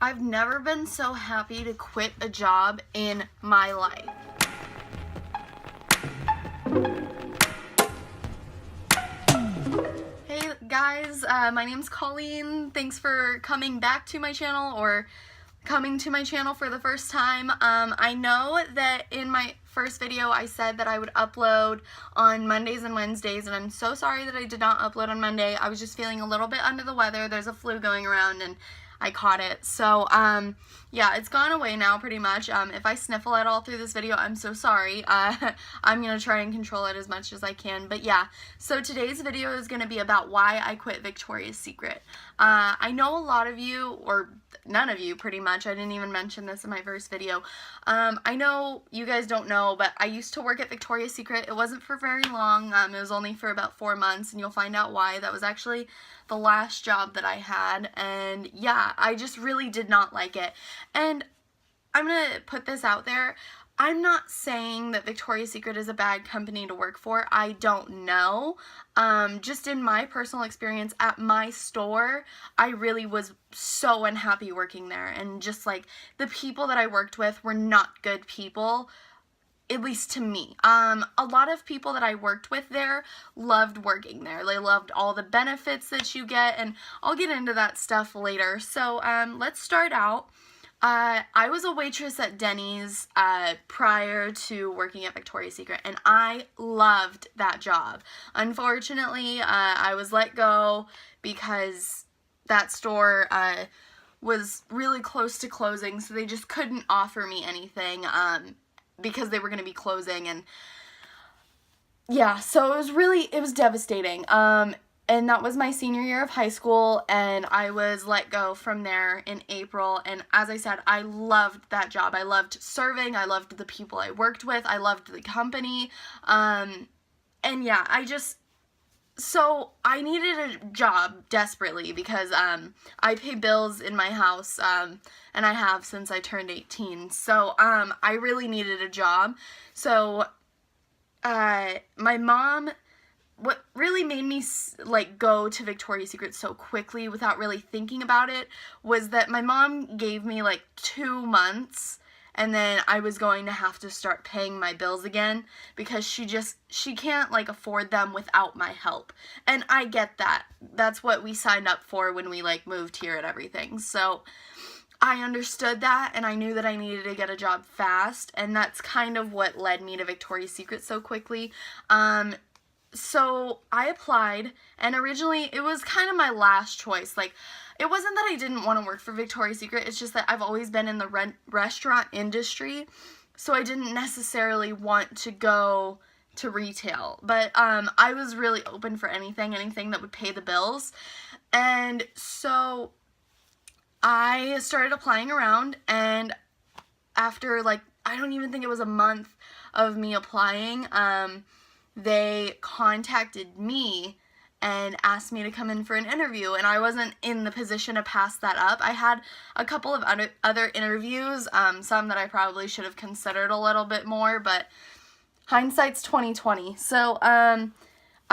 I've never been so happy to quit a job in my life. Hey guys, my name's Colleen. Thanks for coming back to my channel or coming to my channel for the first time. I know that in my first video I said that I would upload on Mondays and Wednesdays, and I'm so sorry that I did not upload on Monday. I was just feeling a little bit under the weather. There's a flu going around and I caught it. So, yeah, it's gone away now pretty much. If I sniffle at all through this video, I'm so sorry. I'm going to try and control it as much as I can. But yeah, so today's video is going to be about why I quit Victoria's Secret. I know a lot of you, or none of you pretty much, I didn't even mention this in my first video. I know you guys don't know, but I used to work at Victoria's Secret. It wasn't for very long. It was only for about 4 months, and you'll find out why. That was actually the last job that I had, and yeah, I just really did not like it. And I'm gonna put this out there. I'm not saying that Victoria's Secret is a bad company to work for. I don't know. Just in my personal experience at my store, I really was so unhappy working there. And just like the people that I worked with were not good people, at least to me. A lot of people that I worked with there loved working there. They loved all the benefits that you get, and I'll get into that stuff later. So let's start out. I was a waitress at Denny's prior to working at Victoria's Secret, and I loved that job. Unfortunately, I was let go because that store was really close to closing, so they just couldn't offer me anything because they were going to be closing. And yeah, so it was devastating. And that was my senior year of high school, and I was let go from there in April. And as I said, I loved that job. I loved serving. I loved the people I worked with. I loved the company. And yeah, so I needed a job desperately because I pay bills in my house, and I have since I turned 18. So I really needed a job. So my mom, what really made me like go to Victoria's Secret so quickly without really thinking about it was that my mom gave me like 2 months, and then I was going to have to start paying my bills again because she can't like afford them without my help. And I get that. That's what we signed up for when we like moved here and everything. So I understood that, and I knew that I needed to get a job fast, and that's kind of what led me to Victoria's Secret so quickly. So I applied, and originally it was kind of my last choice. Like, it wasn't that I didn't want to work for Victoria's Secret, it's just that I've always been in the restaurant industry, so I didn't necessarily want to go to retail. But I was really open for anything that would pay the bills. And so I started applying around, and after like, I don't even think it was a month of me applying, they contacted me and asked me to come in for an interview, and I wasn't in the position to pass that up. I had a couple of other interviews, some that I probably should have considered a little bit more, but hindsight's 20/20. So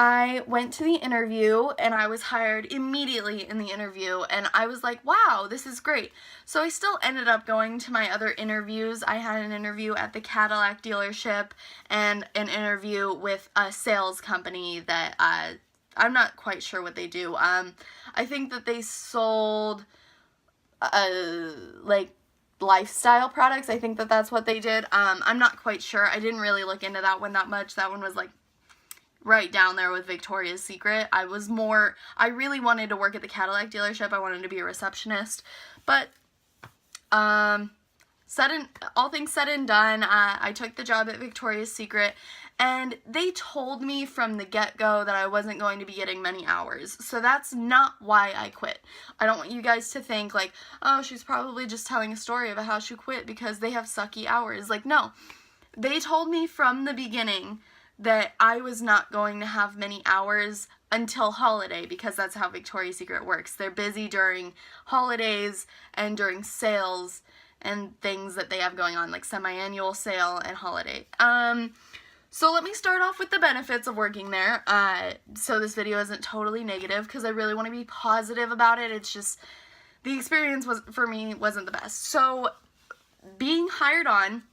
I went to the interview, and I was hired immediately in the interview, and I was like, wow, this is great. So I still ended up going to my other interviews. I had an interview at the Cadillac dealership and an interview with a sales company that I'm not quite sure what they do. I think that they sold like lifestyle products. I think that that's what they did. I'm not quite sure. I didn't really look into that one that much. That one was like right down there with Victoria's Secret. I really wanted to work at the Cadillac dealership. I wanted to be a receptionist, but all things said and done, I took the job at Victoria's Secret, and they told me from the get-go that I wasn't going to be getting many hours. So that's not why I quit. I don't want you guys to think like, oh, she's probably just telling a story about how she quit because they have sucky hours. Like, no. They told me from the beginning that I was not going to have many hours until holiday, because that's how Victoria's Secret works. They're busy during holidays and during sales and things that they have going on, like semi-annual sale and holiday. So let me start off with the benefits of working there. So this video isn't totally negative, because I really want to be positive about it. It's just the experience for me wasn't the best. So being hired on,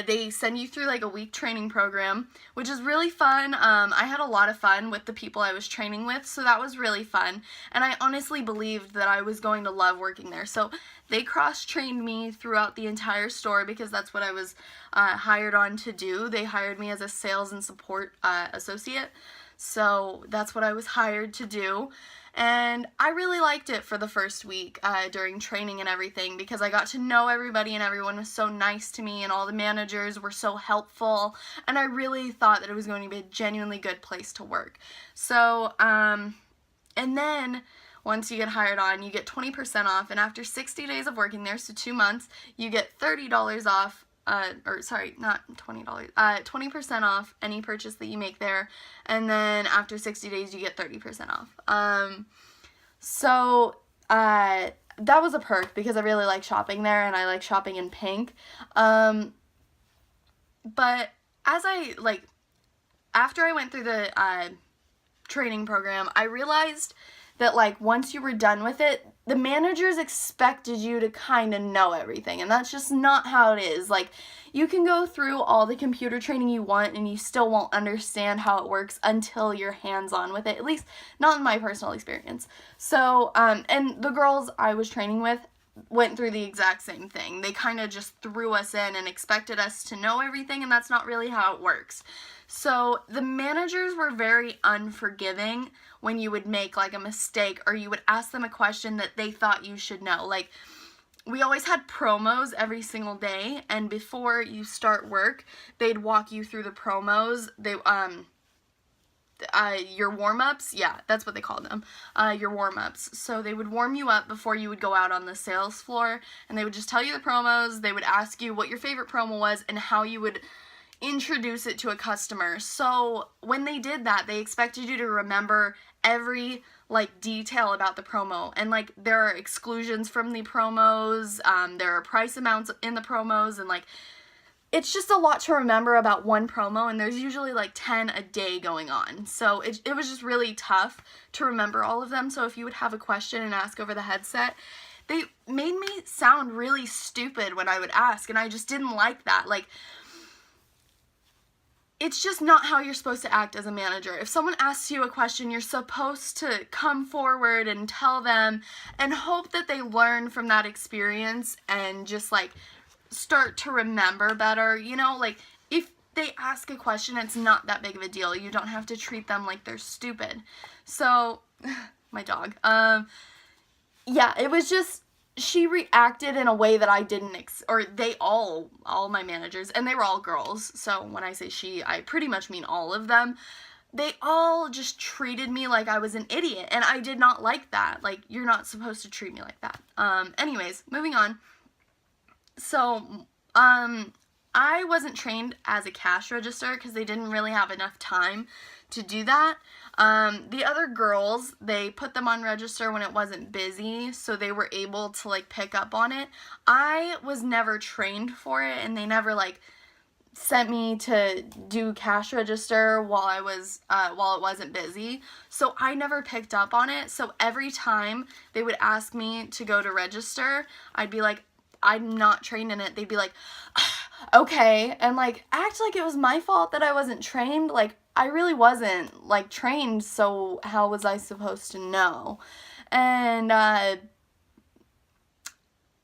they send you through like a week training program, which is really fun. I had a lot of fun with the people I was training with, so that was really fun. And I honestly believed that I was going to love working there. So they cross-trained me throughout the entire store because that's what I was hired on to do. They hired me as a sales and support associate. So that's what I was hired to do. And I really liked it for the first week during training and everything because I got to know everybody and everyone was so nice to me and all the managers were so helpful, and I really thought that it was going to be a genuinely good place to work. So, and then once you get hired on, you get 20% off, and after 60 days of working there, so 2 months, you get $30 off. Or sorry, not $20, 20% off any purchase that you make there, and then after 60 days you get 30% off. So that was a perk because I really like shopping there and I like shopping in pink. But as after I went through the training program, I realized that like once you were done with it, the managers expected you to kind of know everything, and that's just not how it is. Like, you can go through all the computer training you want and you still won't understand how it works until you're hands-on with it, at least not in my personal experience. So, and the girls I was training with went through the exact same thing. They kind of just threw us in and expected us to know everything, and that's not really how it works. So the managers were very unforgiving when you would make like a mistake or you would ask them a question that they thought you should know. Like, we always had promos every single day, and before you start work, they'd walk you through the promos. They your warm-ups, yeah, that's what they called them, your warm-ups. So they would warm you up before you would go out on the sales floor, and they would just tell you the promos. They would ask you what your favorite promo was and how you would introduce it to a customer. So when they did that, they expected you to remember every like detail about the promo, and like there are exclusions from the promos, there are price amounts in the promos, and like it's just a lot to remember about one promo, and there's usually like 10 a day going on. So it was just really tough to remember all of them. So if you would have a question and ask over the headset, they made me sound really stupid when I would ask, and I just didn't like that. Like, it's just not how you're supposed to act as a manager. If someone asks you a question, you're supposed to come forward and tell them and hope that they learn from that experience and just like start to remember better. You know, like if they ask a question, it's not that big of a deal. You don't have to treat them like they're stupid. So, my dog. Yeah, it was just, she reacted in a way that I didn't, or they all my managers, and they were all girls, so when I say she, I pretty much mean all of them, they all just treated me like I was an idiot, and I did not like that. Like, you're not supposed to treat me like that. Anyways, moving on. So, I wasn't trained as a cash register because they didn't really have enough time to do that. The other girls, they put them on register when it wasn't busy, so they were able to like pick up on it. I was never trained for it, and they never like sent me to do cash register while it wasn't busy, so I never picked up on it. So every time they would ask me to go to register, I'd be like, I'm not trained in it. They'd be like, okay, and like act like it was my fault that I wasn't trained. Like, I really wasn't like trained, so how was I supposed to know? And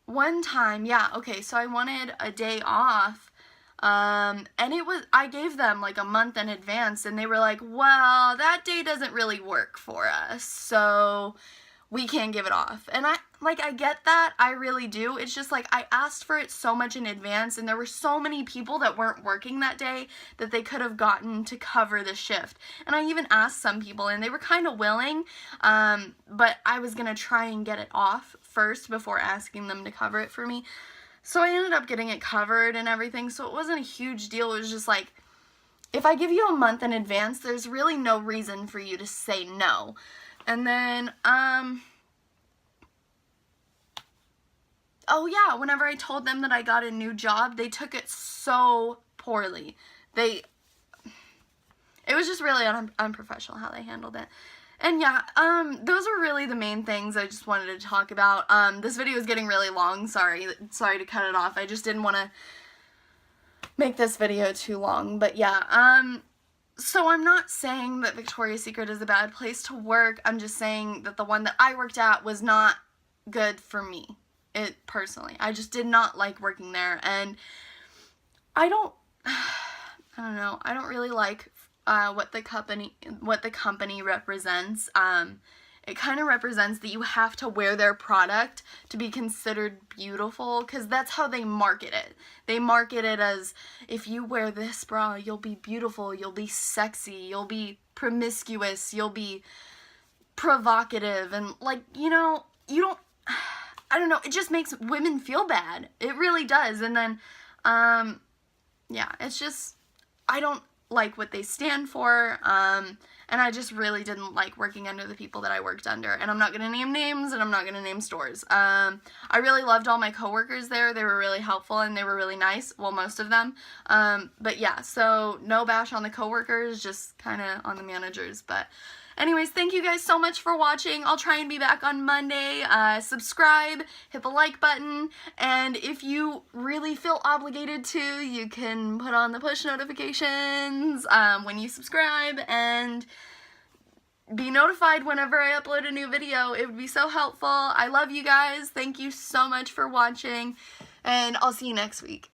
one time, yeah, okay, so I wanted a day off, and I gave them like a month in advance, and they were like, well, that day doesn't really work for us, so we can't give it off. And I get that, I really do. It's just like I asked for it so much in advance, and there were so many people that weren't working that day that they could have gotten to cover the shift. And I even asked some people, and they were kind of willing, but I was gonna try and get it off first before asking them to cover it for me. So I ended up getting it covered and everything, so it wasn't a huge deal. It was just like, if I give you a month in advance, there's really no reason for you to say no. And then, oh yeah, whenever I told them that I got a new job, they took it so poorly. It was just really unprofessional how they handled it. And yeah, those were really the main things I just wanted to talk about. This video is getting really long, sorry to cut it off. I just didn't want to make this video too long, but yeah, so I'm not saying that Victoria's Secret is a bad place to work. I'm just saying that the one that I worked at was not good for me, personally. I just did not like working there, and I don't know, I don't really like what the company represents. It kind of represents that you have to wear their product to be considered beautiful, because that's how they market it. They market it as, if you wear this bra, you'll be beautiful, you'll be sexy, you'll be promiscuous, you'll be provocative, and like, you know, you don't, I don't know, it just makes women feel bad. It really does. And then, yeah, it's just, I don't like what they stand for, and I just really didn't like working under the people that I worked under. And I'm not going to name names, and I'm not going to name stores. I really loved all my coworkers there. They were really helpful, and they were really nice. Well, most of them. But yeah, so no bash on the coworkers, just kind of on the managers. But anyways, thank you guys so much for watching. I'll try and be back on Monday. Subscribe, hit the like button, and if you really feel obligated to, you can put on the push notifications when you subscribe, and be notified whenever I upload a new video. It would be so helpful. I love you guys. Thank you so much for watching, and I'll see you next week.